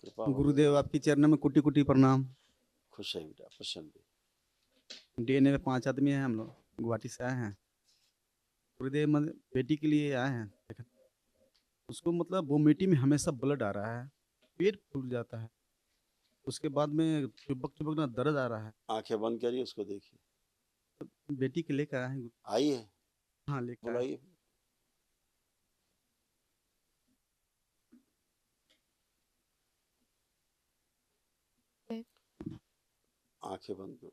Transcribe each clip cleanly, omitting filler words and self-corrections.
कृपा हो गुरुदेव गई। आपकी चरणों में कुटी कुटी प्रणाम। खुश है बेटा, प्रसन्न भी। डीएनए में 5 आदमी हैं, हम लोग गुवाहाटी से आए हैं। गुरुदेव बेटी के लिए आए हैं। उसको मतलब वोमिटिंग में हमेशा ब्लड आ रहा है, पेट फूल जाता है, उसके बाद में चुबक चुबक ना दर्द आ रहा है। आंखें बंद करिए, उसको देखिए। बेटी के लेकर आए हैं आई है, हाँ लेकर आए। बुलाइए। आंखें बंद करो।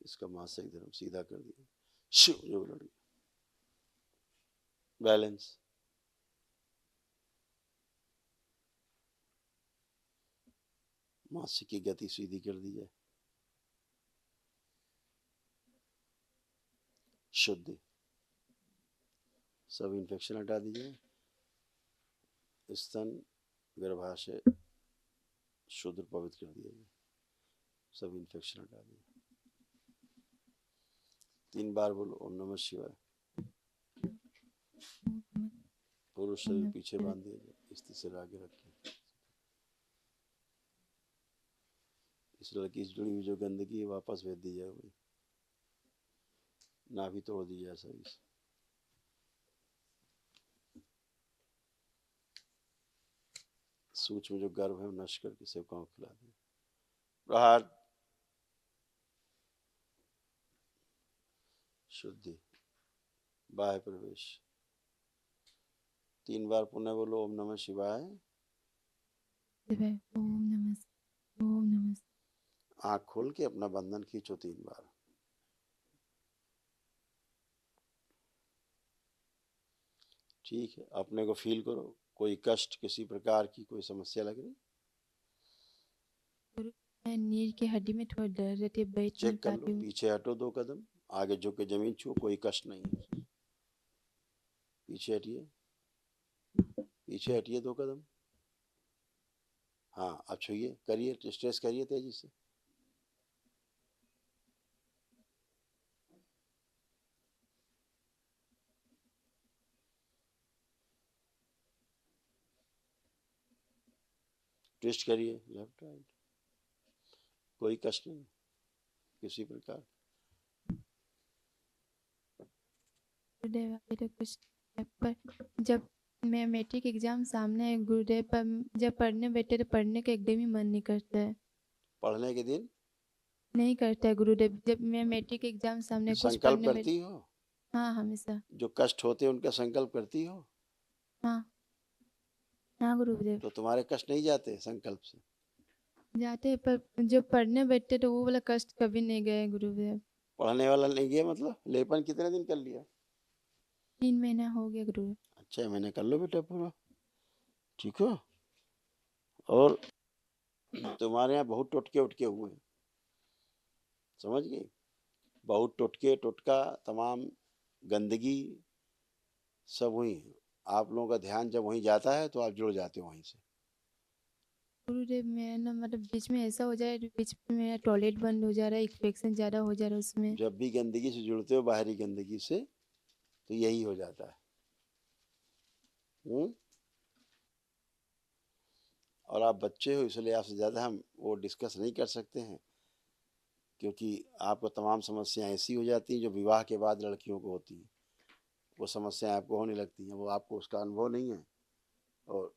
इसका मासिक धर्म सीधा कर दिया। शिव जो लड़ी बैलेंस। मासिक की गति सीधी कर दी जाए। शुद्धि, सब इन्फेक्शन हटा दीजिए। स्तन गर्भाशय शुद्ध पवित्र कर दिया जाए। सब इन्फेक्शन हटा दिए। 3 बार बोलो ओम नमः शिवाय। पुरुष शरीर पीछे बांध दिया जाए, स्त्री से आगे रखिए। इस लड़की से जुड़ी हुई जो गंदगी है वापस भेज दी जाए। वही नाभि तोड़ दी जाए सभी से। सूक्ष्म जो गर्भ है नष्ट करके सेवकाओं को खिला दिया। प्रहार। शुद्धि, बाह्य प्रवेश। 3 बार पुनः बोलो ओम नमः शिवाय। ओम नमः। आंख खोल के अपना बंधन खींचो 3 बार। ठीक है, अपने को फील करो। कोई कष्ट, किसी प्रकार की कोई समस्या लग रही? नीर की हड्डी में थोड़ा दर्द रहती है, बैठ नहीं चेक कर लो। पाती हूँ। पीछे हटो 2 कदम, आगे झुक के जमीन छुओ, कोई कष्ट नहीं है। पीछे हटिए, पीछे हटिए 2 कदम। हाँ, अब छुइए, करिए, स्ट्रेस करिए तेजी से। ट्विस्ट करिए लेफ्ट राइट। कोई कष्ट नहीं किसी प्रकार। गुरुदेव अभी तो कुछ पर जब मैं मैट्रिक एग्जाम सामने है गुरुदेव, पर जब पढ़ने बैठे तो पढ़ने का एकदम ही मन नहीं करता है। पढ़ने के दिन नहीं करता है गुरुदेव। जब मैं मैट्रिक एग्जाम सामने कुछ संकल्प पढ़ने बैठ। करती हो? हाँ हमेशा। जो कष्ट होते हैं उनका संकल्प करती हो? हाँ हाँ गुरुदेव। तो तुम्हारे कष्ट नहीं जाते संकल्प से? जाते हैं, पर जब पढ़ने बैठते तो वो वाला कष्ट कभी नहीं गए गुरुदेव। पढ़ने वाला नहीं गया मतलब? लेपन कितने दिन कर लिया? 3 महीना हो गया गुरुदेव। अच्छा, मैंने कर लो बेटा पूरा। ठीक हो? और तुम्हारे यहाँ बहुत टोटके उटके हुए हैं, समझ गई? बहुत टोटके टोटका, तमाम गंदगी सब हुई है। आप लोगों का ध्यान जब वहीं जाता है तो आप जुड़ जाते हो वहीं से। गुरुदेव मैं ना मतलब बीच में ऐसा हो जाए, बीच में मेरा टॉयलेट बंद हो जा रहा है, इन्फेक्शन ज़्यादा हो जा रहा है उसमें। जब भी गंदगी से जुड़ते हो, बाहरी गंदगी से, तो यही हो जाता है। और आप बच्चे हो इसलिए आपसे ज़्यादा हम वो डिस्कस नहीं कर सकते हैं, क्योंकि आपको तमाम समस्याएं ऐसी हो जाती हैं जो विवाह के बाद लड़कियों को होती हैं। वो समस्याएं आपको होने लगती हैं, वो आपको उसका अनुभव नहीं है और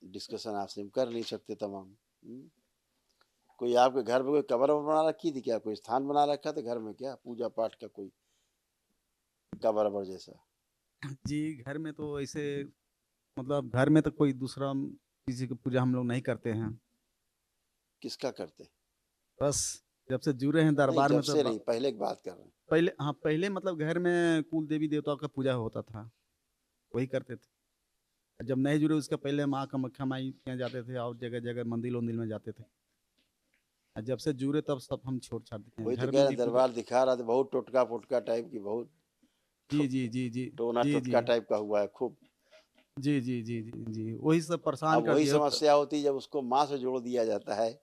डिस्कशन आपसे हम कर नहीं सकते तमाम। कोई आपके घर में कोई कब्र बना रखी थी क्या? कोई स्थान बना रखा था घर में क्या, पूजा पाठ का कोई कब्र जैसा? जी घर में तो ऐसे मतलब घर में तो कोई दूसरा किसी की पूजा हम लोग नहीं करते हैं। किसका करते? बस जब से जुड़े हैं नहीं, दरबार जब में तो से नहीं, पहले की बात कर रहे हैं। पहले हाँ पहले मतलब घर में कुल देवी देवताओं का पूजा होता था, वही करते थे। जब नहीं जुड़े उसके पहले माँ कामाख्या माई के यहाँ जाते थे और जगह जगह मंदिर वंदिर में जाते थे। और जब से जुड़े तब सब हम छोड़ छाड़ देते हैं, वही तो घर कह में रहे भी पूजा। दरबार दिखा रहा था, बहुत टोटका फोटका टाइप की, बहुत जी जी जी जी टोना जी जी टोटका टाइप का हुआ है खूब। जी जी जी जी जी वही सब परेशान अब कर वही दिया समस्या होती है जब उसको माँ से जोड़ दिया जाता है,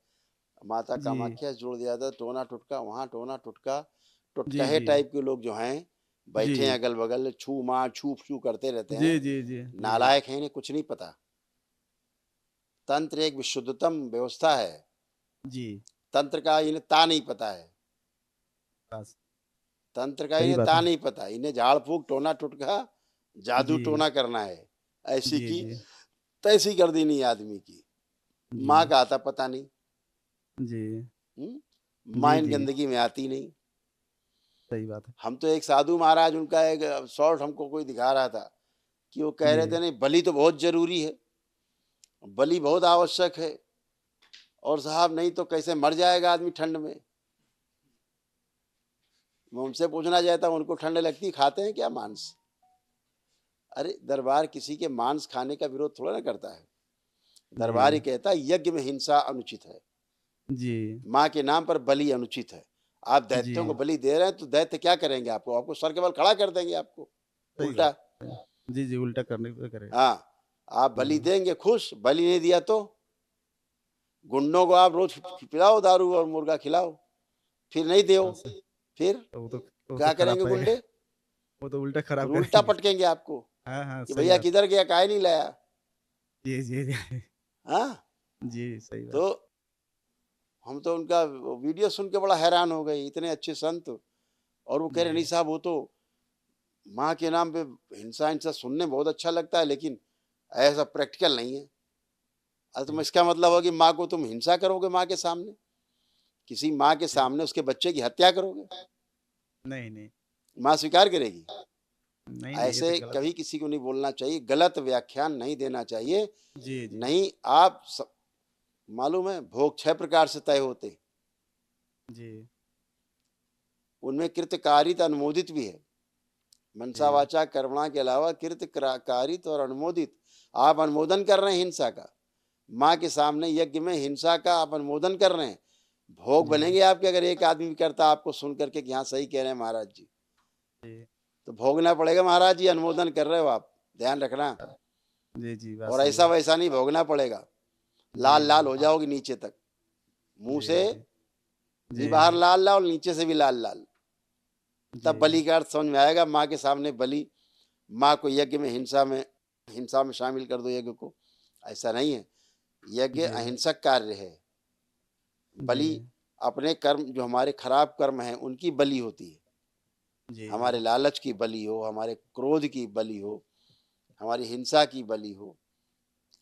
माता जी कामाख्या से जोड़ दिया जाता है। टोना टोटका वहाँ, टोना टोटका, जी टोटकहे जी टाइप के लोग जो हैं जी बैठे हैं अगल बगल, छू माँ छू छू करते रहते जी हैं। जी जी जी नालायक हैं, इन्हें कुछ नहीं पता। तंत्र एक विशुद्धतम व्यवस्था है। जी, तंत्र का इन्हें ता नहीं पता है। बस तंत्र का सही इन्हें बात ता है। नहीं पता। इन्हें झाड़ फूक टोना टुटका जादू जी, टोना करना है। ऐसी जी, की जी, तैसी कर देनी है आदमी की। माँ जी, का आता पता नहीं। जी, माँ जी, इन जी, गंदगी में आती नहीं। सही बात है। हम तो एक साधु महाराज, उनका एक शॉर्ट हमको कोई दिखा रहा था कि वो कह रहे जी, थे नहीं, बलि तो बहुत जरूरी है, बलि बहुत आवश्यक है, और साहब नहीं तो कैसे मर जाएगा आदमी ठंड में। मैं उनसे पूछना चाहता हूँ, उनको ठंड लगती, खाते हैं क्या मांस? अरे दरबार किसी के मांस खाने का विरोध थोड़ा ना करता है। दरबार ही जी, कहता है यज्ञ में हिंसा अनुचित है, जी, माँ के नाम पर बलि अनुचित है। आप दैत्यों को जी, बलि दे रहे हैं तो दैत्य क्या करेंगे आपको? आपको सर के बल खड़ा कर देंगे आपको सही उल्टा। बात है। जी, जी, उल्टा करने को करेगा। हाँ, आप बलि हुँ, देंगे खुश, बलि नहीं दिया तो गुंडों को आप रोज पिलाओ दारू और मुर्गा खिलाओ, फिर नहीं दो, हाँ, सही फिर वो तो क्या खराब करेंगे पाएगा। गुंडे? वो तो उल्टा खराब फिर उल्टा करेंगे। पटकेंगे आपको हाँ, हाँ, कि सही भैया बात। किधर गया, काहे नहीं लाया? जी, जी, जी। हाँ, जी, सही बात। तो हम तो उनका वीडियो सुन के बड़ा हैरान हो गए, इतने अच्छे संत, और वो कह रहे नहीं जी, साहब वो तो माँ के नाम पे हिंसा हिंसा सुनने में बहुत अच्छा लगता है, लेकिन ऐसा प्रैक्टिकल नहीं है। अरे तुम जी। इसका मतलब हो कि माँ को तुम हिंसा करोगे, माँ के सामने, किसी माँ के जी। सामने उसके बच्चे की हत्या करोगे, नहीं, नहीं। माँ स्वीकार करेगी? नहीं, नहीं, ये तो ऐसे गलत कभी है। किसी को नहीं बोलना चाहिए, गलत व्याख्यान नहीं देना चाहिए। जी, जी। नहीं आप मालूम है भोग 6 प्रकार से तय होते हैं, जी, उनमें कृतकारित अनुमोदित भी है। मनसा जी, वाचा कर्मणा के अलावा कृतकारित और अनुमोदित। आप अनुमोदन कर रहे हैं हिंसा का, माँ के सामने यज्ञ में हिंसा का आप अनुमोदन कर रहे हैं। भोग जी, बनेंगे आपके, अगर एक आदमी भी करता आपको सुन करके कि हाँ सही कह रहे हैं महाराज जी, जी। तो भोगना पड़ेगा। महाराज जी अनुमोदन कर रहे हो आप, ध्यान रखना। जी, जी, बात और सही ऐसा है। वैसा नहीं भोगना पड़ेगा, जी, लाल जी, लाल हो जाओगे नीचे तक, मुंह जी, से जी, भी बाहर जी, लाल लाल और नीचे से भी लाल लाल। तब जी, बलि का अर्थ समझ में आएगा। माँ के सामने बलि, माँ को यज्ञ में हिंसा में शामिल कर दो यज्ञ को, ऐसा नहीं है। यज्ञ जी, अहिंसक कार्य है। जी, बलि अपने कर्म, जो हमारे खराब कर्म हैं उनकी बलि होती है। जी, हमारे लालच की बलि हो, हमारे क्रोध की बलि हो, हमारी हिंसा की बलि हो,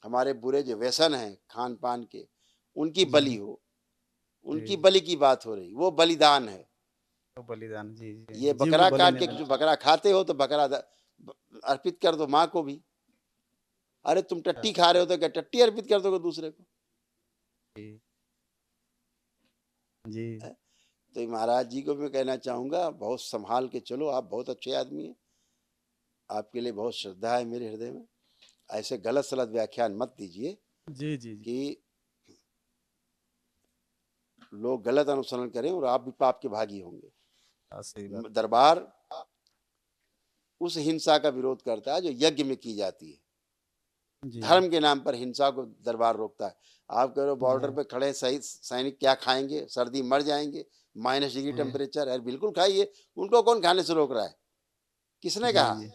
हमारे बुरे जो व्यसन हैं खान पान के, उनकी जी, बलि हो, उनकी जी। बलि की बात हो रही, वो बलिदान है। तो बलिदान, जी, ये जी। जीव को बकरा बलि काट नहीं के देना। जो बकरा खाते हो तो बकरा अर्पित कर दो माँ को भी। अरे तुम अच्छा, टट्टी खा रहे हो तो क्या टट्टी अर्पित कर दोगे दूसरे को? जी, जी, है? तो महाराज जी को मैं कहना चाहूंगा, बहुत संभाल के चलो, आप बहुत अच्छे आदमी हैं, आपके लिए बहुत श्रद्धा है मेरे हृदय में। ऐसे गलत सलत व्याख्यान मत दीजिए जी, जी, जी। कि लोग गलत अनुसरण करें और आप भी पाप के भागी होंगे। हाँ, सही बात। दरबार उस हिंसा का विरोध करता है जो यज्ञ में की जाती है। जी, धर्म के नाम पर हिंसा को दरबार रोकता है। आप कह रहे हो बॉर्डर जी, पे खड़े सही सैनिक क्या खाएंगे, सर्दी मर जाएंगे, -डिग्री जी, टेम्परेचर है, बिल्कुल खाइए। उनको कौन खाने से रोक रहा है? किसने जी, कहा? जी।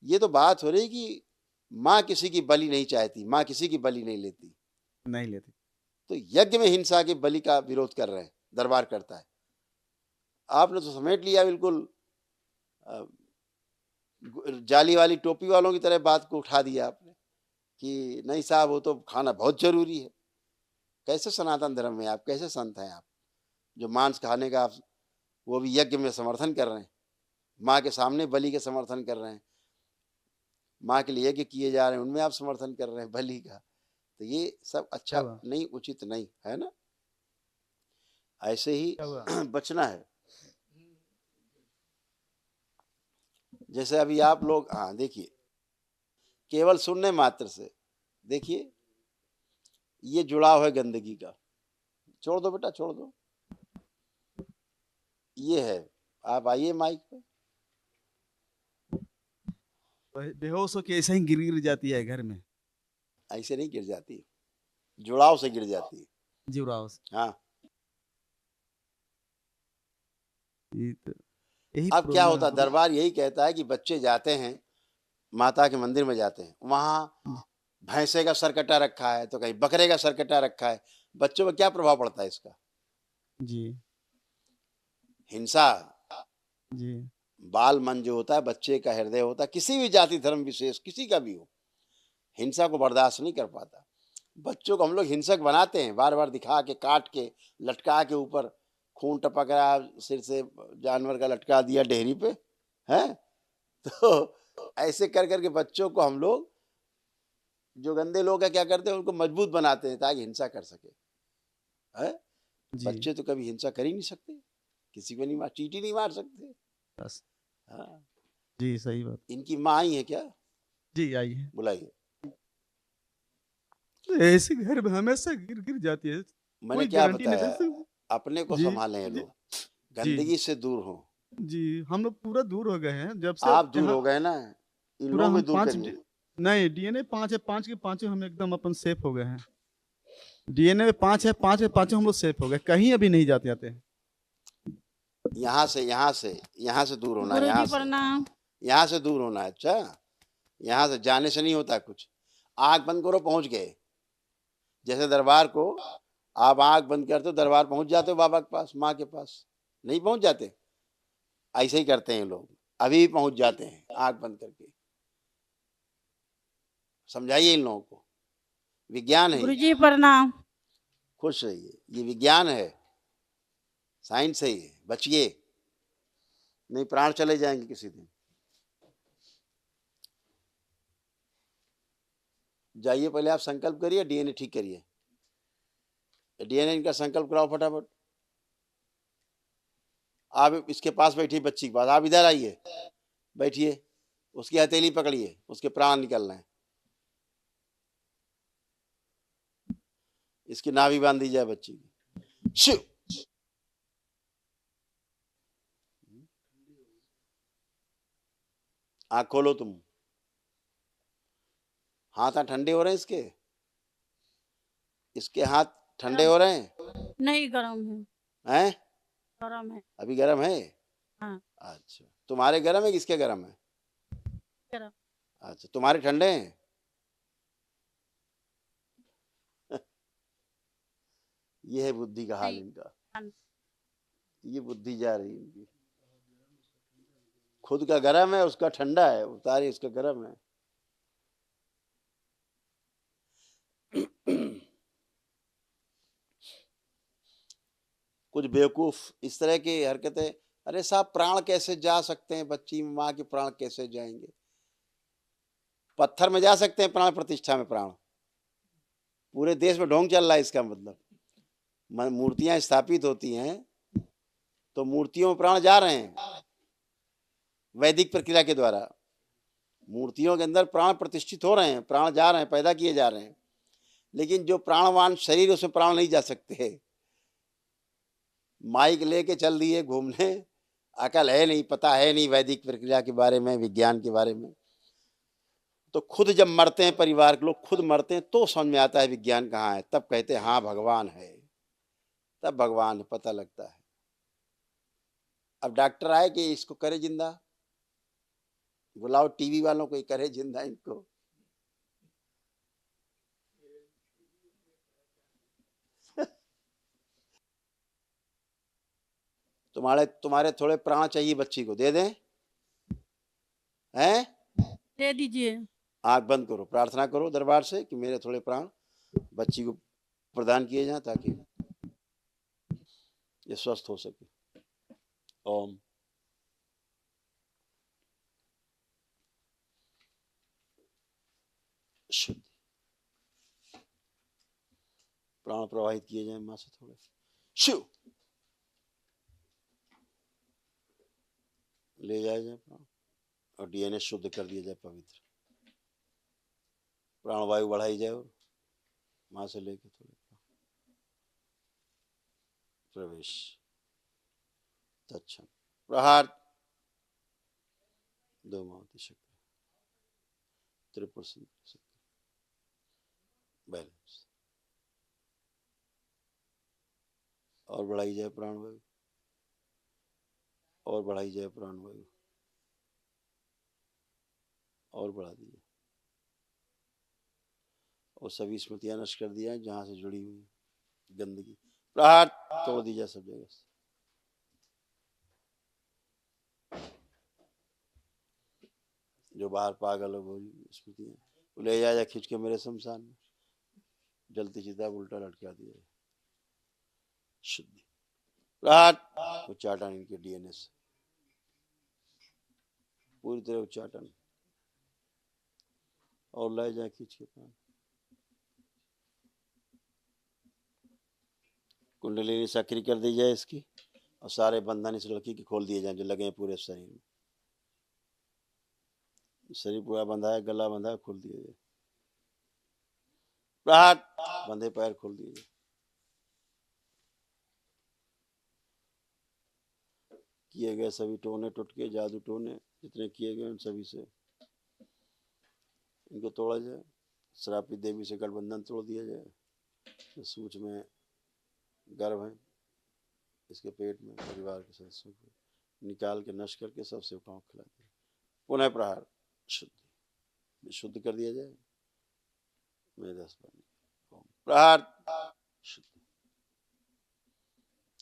ये तो बात हो रही कि माँ किसी की बलि नहीं चाहती, माँ किसी की बलि नहीं लेती। नहीं लेते। तो यज्ञ में हिंसा के बलि का विरोध कर रहे हैं, दरबार करता है। आपने तो समेट लिया बिल्कुल, अ, जाली वाली टोपी वालों की तरह बात को उठा दिया आपने कि नहीं साहब वो तो खाना बहुत जरूरी है। कैसे सनातन धर्म में आप, कैसे संत हैं आप, जो मांस खाने का आप वो भी यज्ञ में समर्थन कर रहे हैं, माँ के सामने बलि के समर्थन कर रहे हैं, माँ के लिए यज्ञ किए जा रहे हैं उनमें आप समर्थन कर रहे हैं बलि का। तो ये सब क्या अच्छा हुआ? नहीं, उचित नहीं है ना। ऐसे ही क्या हुआ? बचना है। जैसे अभी आप लोग, हाँ देखिए, केवल सुनने मात्र से देखिए ये जुड़ाव है गंदगी का। छोड़ दो बेटा, छोड़ दो। ये है, आप आइए माइक पे। बेहोश होके ऐसे ही गिर जाती है घर में। ऐसे नहीं गिर जाती, जुड़ाव से गिर जाती है। जीवराव से। हाँ, ये तो यही अब क्या प्रॉब्लम होता है, है। दरबार यही कहता है कि बच्चे जाते हैं, माता के मंदिर में जाते हैं, वहां भैंसे का सर कटा रखा है तो कहीं बकरे का सर कटा रखा है, बच्चों पर क्या प्रभाव पड़ता है इसका? जी हिंसा। जी बाल मन जो होता है, बच्चे का हृदय होता है, किसी भी जाति धर्म विशेष किसी का भी हो, हिंसा को बर्दाश्त नहीं कर पाता। बच्चों को हम लोग हिंसक बनाते हैं, बार बार दिखा के, काट के, लटका के, ऊपर खून टपक रहा है, सिर से जानवर का लटका दिया डेहरी पे है। तो ऐसे कर करके बच्चों को हम लोग, जो गंदे लोग हैं, क्या करते हैं, उनको मजबूत बनाते हैं ताकि हिंसा कर सके है। जी बच्चे तो कभी हिंसा कर ही नहीं सकते, किसी को नहीं मार, चींटी नहीं मार सकते। बस हाँ, जी सही बात। इनकी माँ आई है क्या? जी आइए। बुलाइए। ऐसे घर में हमेशा गिर गिर जाती है, मैंने कोई क्या गारंटी नहीं बताया, दे सकते। अपने को जी संभालें ये जी लोग, जी गंदगी से दूर हो। जी हम लोग पूरा दूर हो गए हैं जब से आप दूर यहाँ। हो गए ना, इन पूरा लोगों को हम भी दूर करिए। नहीं डीएनए 5 है, 5 के 5 हम एकदम अपन सेफ हो गए हैं। डीएनए में 5 है, 5 के 5 हम लोग सेफ हो गए, कहीं अभी नहीं जाते जाते हैं। यहाँ से, यहाँ से, यहाँ से दूर होना है, गुरुजी यहाँ से, प्रणाम। यहाँ से दूर होना है। अच्छा, यहाँ से जाने से नहीं होता कुछ। आंख बंद करो, पहुंच गए। जैसे दरबार को आप आंख बंद करते हो, दरबार पहुंच जाते हो, बाबा के पास, माँ के पास नहीं पहुंच जाते? ऐसे ही करते हैं लोग, अभी भी पहुंच जाते हैं आंख बंद करके। समझाइए इन लोगों को, विज्ञान है ये। गुरुजी प्रणाम। खुश रहिए, ये विज्ञान है, साइंस है ये, बचिए, नहीं प्राण चले जाएंगे किसी दिन। जाइए, पहले आप संकल्प करिए, डीएनए ठीक करिए। डीएनए इनका संकल्प कराओ फटाफट। आप इसके पास बैठिए, बच्ची के पास, आप इधर आइए, बैठिए, उसकी हथेली पकड़िए, उसके प्राण निकल रहे हैं। इसकी नाभि बांध दी जाए बच्ची की। शिव। आँख खोलो तुम। हाथ ठंडे हो रहे हैं इसके, इसके हाथ ठंडे हो रहे हैं? नहीं गरम है। हैं? गरम है। अभी गर्म है? हाँ अच्छा, तुम्हारे गर्म है, किसके गर्म है? गरम। अच्छा, तुम्हारे ठंडे हैं? ये है बुद्धि का हाल नहीं इनका, ठंड- ये बुद्धि जा रही है इनकी। खुद का गर्म है, उसका ठंडा है, उतारे इसका गर्म है। कुछ बेवकूफ इस तरह की हरकतें, अरे साहब, प्राण कैसे जा सकते हैं बच्ची में, माँ के प्राण कैसे जाएंगे? पत्थर में जा सकते हैं प्राण, प्रतिष्ठा में प्राण? पूरे देश में ढोंग चल रहा है इसका मतलब। मूर्तियां स्थापित होती हैं तो मूर्तियों में प्राण जा रहे हैं, वैदिक प्रक्रिया के द्वारा मूर्तियों के अंदर प्राण प्रतिष्ठित हो रहे हैं, प्राण जा रहे हैं, पैदा किए जा रहे हैं। लेकिन जो प्राणवान शरीर, उसमें प्राण नहीं जा सकते। माइक लेके चल दिए घूमने, अकल है नहीं, पता है नहीं वैदिक प्रक्रिया के बारे में, विज्ञान के बारे में। तो खुद जब मरते हैं, परिवार के लोग खुद मरते हैं, तो समझ में आता है विज्ञान कहाँ है, तब कहते हैं हाँ भगवान है, तब भगवान पता लगता है। अब डॉक्टर आए कि इसको करे जिंदा, बुलाओ टीवी वालों को, करे जिंदा इनको। तुम्हारे थोड़े प्राण चाहिए बच्ची को, दे दें? हैं? दे दीजिए। आंख बंद करो, प्रार्थना करो दरबार से कि मेरे थोड़े प्राण बच्ची को प्रदान किए जाएं ताकि ये स्वस्थ हो सके। ओम। शुद्ध प्राण प्रवाहित किए जाएं मां से थोड़े। शिव। ले जाए जाए प्राण, और डीएनए शुद्ध कर दिया जाए, पवित्र प्राण वायु बढ़ाई जाए, और मां से लेके थोड़े प्रवेश। तत्क्षण प्रहार, दो मावती शक्ति, त्रिपुर शक्ति, बैलेंस। और बढ़ाई जाए प्राण वायु, और बढ़ाई जाए प्राण वायु, और बढ़ा दीजिए। और सभी स्मृतियां नष्ट कर दिया है जहां से जुड़ी हुई गंदगी। प्रहार तोड़ दी जाए सब जगह से। जो बाहर पागल हो गई स्मृतियां ले जाए खींच के मेरे शमशान में, जलती चिता उल्टा लटका दिया जाए। शुद्धि प्रहार उच्चाटन इनके डीएनए से पूरी तरह उच्चाटन और ले जाए खींच के प्राण। कुंडलिनी सक्रिय कर दी जाए इसकी और सारे बंधन इस लड़की के खोल दिए जाए जो लगे हैं पूरे शरीर में। शरीर पूरा बंधा है, गला बंधा है, खोल दिया जाए। प्रहार बंधे पैर खोल दिए जाए। किए गए सभी टोने टुटके जादू टोने जितने किए गए उन सभी से इनको तोड़ा जाए। श्रापी देवी से गठबंधन तोड़ दिया जाए। सूच में गर्भ है, इसके पेट में परिवार के सदस्यों को निकाल के नष्ट करके सब सेवकाओं को खिला दिया। पुनः प्रहार शुद्धि शुद्ध कर दिया जाए। मेरे प्रहार शुद्धि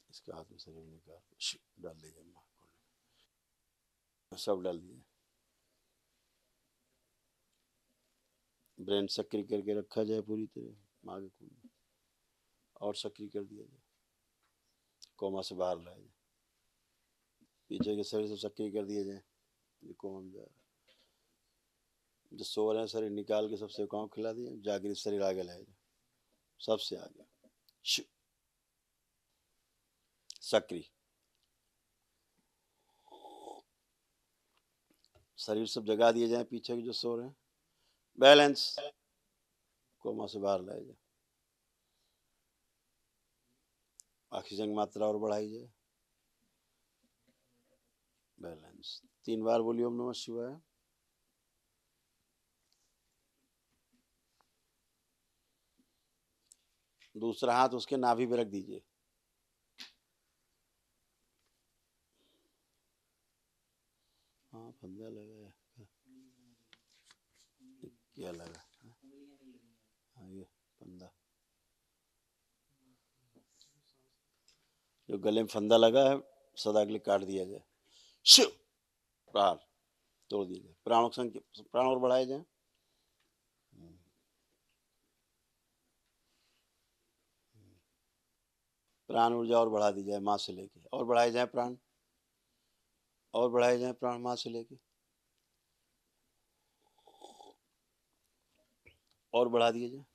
इसका आत्म शरीर निकाल डाल दीजिए। सब डाल दिए। ब्रेन सक्रिय करके रखा जाए पूरी तरह माँ के खून में और सक्रिय कर दिया जाए। कोमा से बाहर लाया जाए। पीछे के शरीर से सक्रिय कर दिया जाए। ये कोमा में जा रहा है। जो सो रहे हैं शरीर निकाल के सबसे काम खिला दिया। जागृत शरीर आगे लाया जाए, सबसे आगे सक्रिय शरीर सब जगा दिए जाए। पीछे के जो सो रहे हैं बैलेंस कोमा से बाहर लाया जाए। ऑक्सीजन की मात्रा और बढ़ाई जाए। बैलेंस 3 बार बोलिए ओम नमः शिवाय। दूसरा हाथ उसके नाभि पे रख दीजिए। हाँ फंदा लगा है। क्या लगा? हाँ ये फंदा जो गले में फंदा लगा है सदा के लिए काट दिया जाए। शिव प्राण तोड़ दिया जाए। प्राणों संख्या प्राण और बढ़ाए जाए। प्राण ऊर्जा और बढ़ा दी जाए माँ से लेके और बढ़ाए जाए प्राण और बढ़ाए जाए प्राण माँ से लेके और बढ़ा दिए जाए।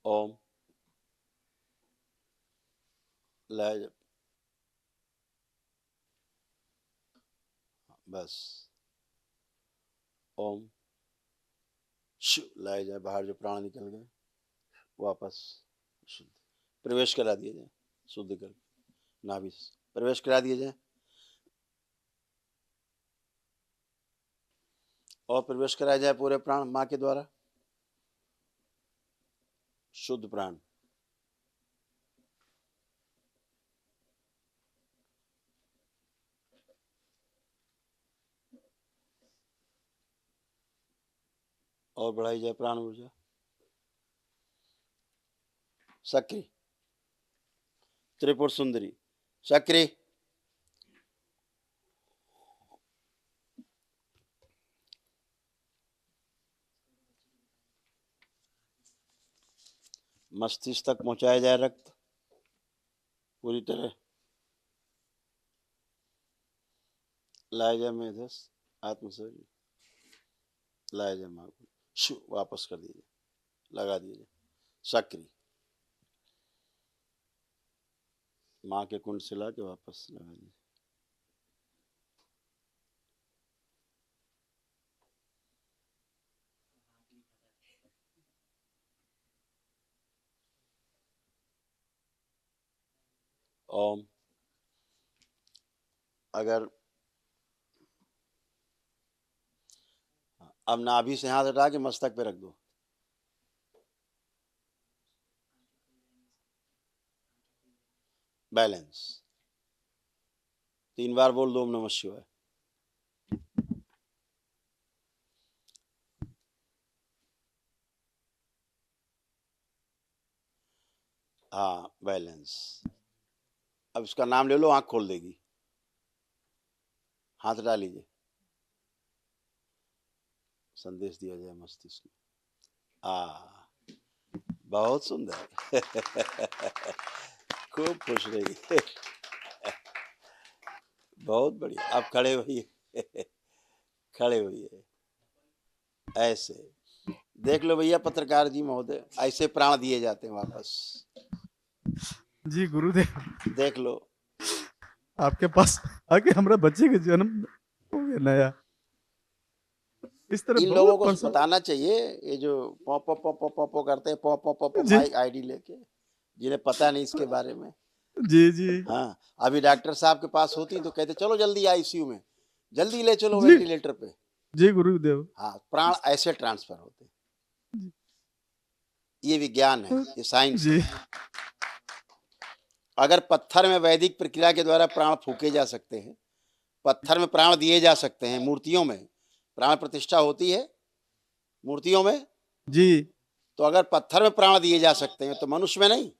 ओम लाया जाए। बस ओम शिव लाया जाए। बाहर जो प्राण निकल गए वापस शुद्ध प्रवेश करा दिया जाए। शुद्ध करके नाभि प्रवेश करा दिया जाए और प्रवेश कराया जाए पूरे प्राण माँ के द्वारा। शुद्ध प्राण और बढ़ाई जाए प्राण ऊर्जा। सक्रिय त्रिपुर सुंदरी सक्रिय मस्तिष्क तक पहुंचाया जाए रक्त पूरी तरह। लाया जाए मेधस आत्म शरीर लाया जाए माँ को शु वापस कर दीजिए लगा दीजिए। सक्रिय माँ के कुंड से ला के वापस लगा दीजिए। ओम अगर अब नाभि से हाथ हटा के मस्तक पे रख दो। बैलेंस 3 बार बोल दो ओम नमः शिवाय। हाँ, बैलेंस। अब इसका नाम ले लो, आंख खोल देगी। हाथ हटा लीजिए, संदेश दिया जाए मस्तिष्क में। बहुत सुंदर। खूब खुश रहिए। बहुत बढ़िया। आप खड़े होइए। खड़े होइए। ऐसे देख लो भैया पत्रकार जी महोदय, ऐसे प्राण दिए जाते हैं वापस। जी गुरुदेव, देख लो। आपके पास आके हमारे बच्चे का जन्म हो गया नया। इस तरह इन बहुत लोगों को परसों बताना चाहिए, ये जो पॉ पॉ पॉ पॉ पॉ पॉ करते हैं, पॉ पॉ पॉ पॉ जी माइक आईडी लेके, जिन्हें पता नहीं इसके बारे में। जी जी हाँ, अभी डॉक्टर साहब के पास होती तो कहते चलो जल्दी आईसीयू में, जल्दी ले चलो जी वेंटिलेटर पे। जी गुरुदेव। हाँ, प्राण ऐसे ट्रांसफर होते हैं। ये विज्ञान है, ये साइंस जी है। अगर पत्थर में वैदिक प्रक्रिया के द्वारा प्राण फूके जा सकते हैं, पत्थर में प्राण दिए जा सकते हैं, मूर्तियों में प्राण प्रतिष्ठा होती है, मूर्तियों में, जी तो अगर पत्थर में प्राण दिए जा सकते हैं तो मनुष्य में नहीं।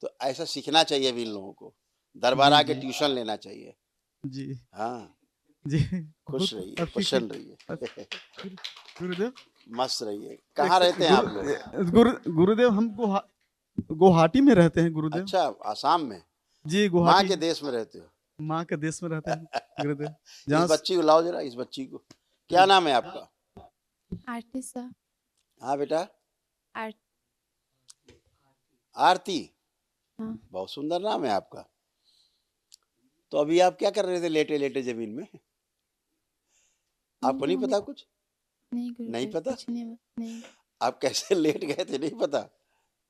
तो ऐसा सीखना चाहिए भी इन लोगों को, दरबार जी आके जी ट्यूशन लेना चाहिए। जी हाँ, जी खुश बहुत रहिए, आपकी प्रसन्न रहिए। गुरुदेव। मस्त रहिए। एक कहाँ रहते हैं आप लोग? गुरुदेव हम गुवाहाटी में रहते हैं गुरुदेव। अच्छा, आसाम में। जी माँ गुवाहाटी के देश में रहते हो? माँ के देश में रहते हैं गुरुदेव। इस जहाँ बच्ची को लाओ जरा, इस बच्ची को। क्या नाम है आपका? आरती सर। हाँ बेटा, आर आरती। हाँ। बहुत सुंदर नाम है आपका। तो अभी आप क्या कर रहे थे लेटे लेटे जमीन में? आपको नहीं पता कुछ? नहीं नहीं गुरुदेव, पता? कुछ नहीं। आप कैसे लेट गए थे, नहीं पता?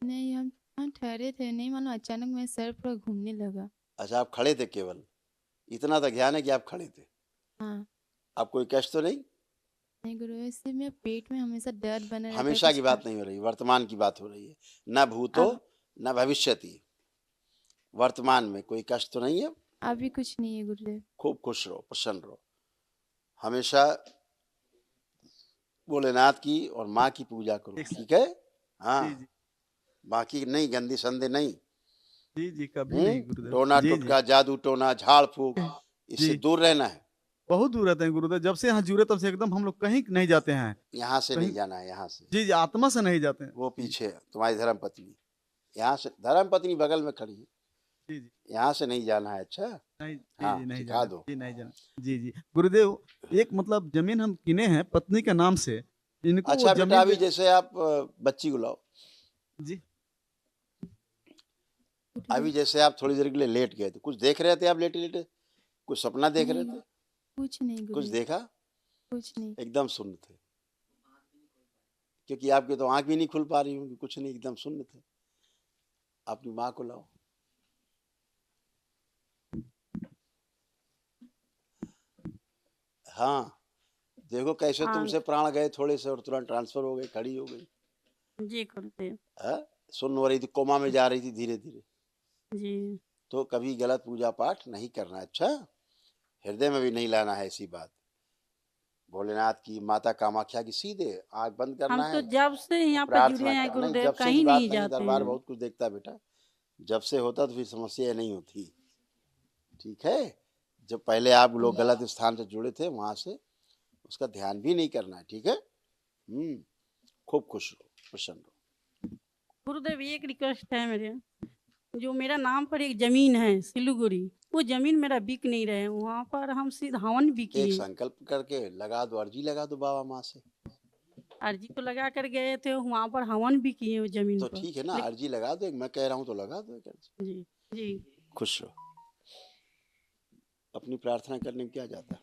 नहीं, हम ठहरे थे, नहीं मानो अचानक मेरे सर पूरा घूमने लगा। अच्छा, आप खड़े थे केवल, इतना तो ध्यान है कि आप खड़े थे। हाँ। आप कोई कष्ट तो नहीं? नहीं गुरुदेव, इससे मेरे पेट में हमेशा दर्द बना रहता है, हमेशा कुछ की बात नहीं हो रही, वर्तमान की बात हो रही है। न भूतो अब न भविष्यति, वर्तमान में कोई कष्ट तो नहीं है। अभी कुछ नहीं है गुरुदेव। खूब खुश रहो, प्रसन्न रहो। हमेशा भोलेनाथ की और माँ की पूजा करो, ठीक है? हाँ, जी जी बाकी नहीं, गंदी संदे नहीं। जी जी कभी नहीं गुरुदेव। टोना जी जी टोटका, जादू टोना, झाड़ फूक, इससे जी दूर रहना है। बहुत दूर रहते हैं गुरुदेव। जब से यहाँ जुड़े तब से एकदम हम लोग कहीं नहीं जाते हैं। यहाँ से कहीं नहीं जाना है, यहाँ से। जी जी आत्मा से नहीं जाते हैं। वो पीछे है, तुम्हारी धर्म पत्नी, यहाँ से। धर्म पत्नी बगल में खड़ी है, जी जी यहाँ से नहीं जाना है। अच्छा, नहीं जी हाँ, जी नहीं सिखा जाना दो। जी नहीं जाना जी जी गुरुदेव। एक मतलब जमीन हम किने हैं पत्नी के नाम से, इनको अच्छा बेटा, जमीन अभी जैसे आप बच्ची को लाओ, जी अभी जैसे आप थोड़ी देर के लिए लेट गए थे, कुछ देख रहे थे आप लेटे लेटे? कुछ सपना देख रहे नहीं, थे? कुछ नहीं कुछ गुरुदेव, देखा? कुछ नहीं। एकदम सुन्न थे, क्योंकि आपकी तो आंख भी नहीं खुल पा रही होंगी। कुछ नहीं, एकदम सुन्न थे। अपनी माँ को लाओ। हाँ, देखो कैसे हाँ तुमसे प्राण गए थोड़े से और तुरंत ट्रांसफर हो गए, खड़ी हो गई। जी गुरुदेव। हाँ, सुन हो रही थी, कोमा में जा रही थी धीरे धीरे। जी तो कभी गलत पूजा पाठ नहीं करना। अच्छा, हृदय में भी नहीं लाना है ऐसी बात। भोलेनाथ की, माता कामाख्या की, सीधे आंख बंद हम करना तो है जब से और यहाँ पर जुड़े प्रार्थना हैं करना। नहीं, गुरुदेव, जब से की कहीं बात नहीं नहीं, जाते दरबार हैं। बहुत कुछ देखता है बेटा। जब से होता तो फिर समस्या नहीं होती, ठीक है? जब पहले आप लोग गलत स्थान से जुड़े थे, वहां से उसका ध्यान भी नहीं करना है, ठीक है? खूब खुश रहो, प्रसन्न रहो। गुरुदेव एक रिक्वेस्ट है मेरे, जो मेरा नाम पर एक जमीन है सिलीगुड़ी, वो जमीन मेरा बिक नहीं रहे, वहाँ पर हम सीधा हवन भी एक किए। संकल्प करके लगा दो, अर्जी लगा दो बाबा माँ से। अर्जी तो लगा कर गए थे, वहाँ पर हवन भी किए वो जमीन तो पर। ठीक है ना, अर्जी लगा दो। मैं कह रहा हूँ तो लगा दो एक अर्जी। जी जी खुश रहो। अपनी प्रार्थना करने में क्या जाता है।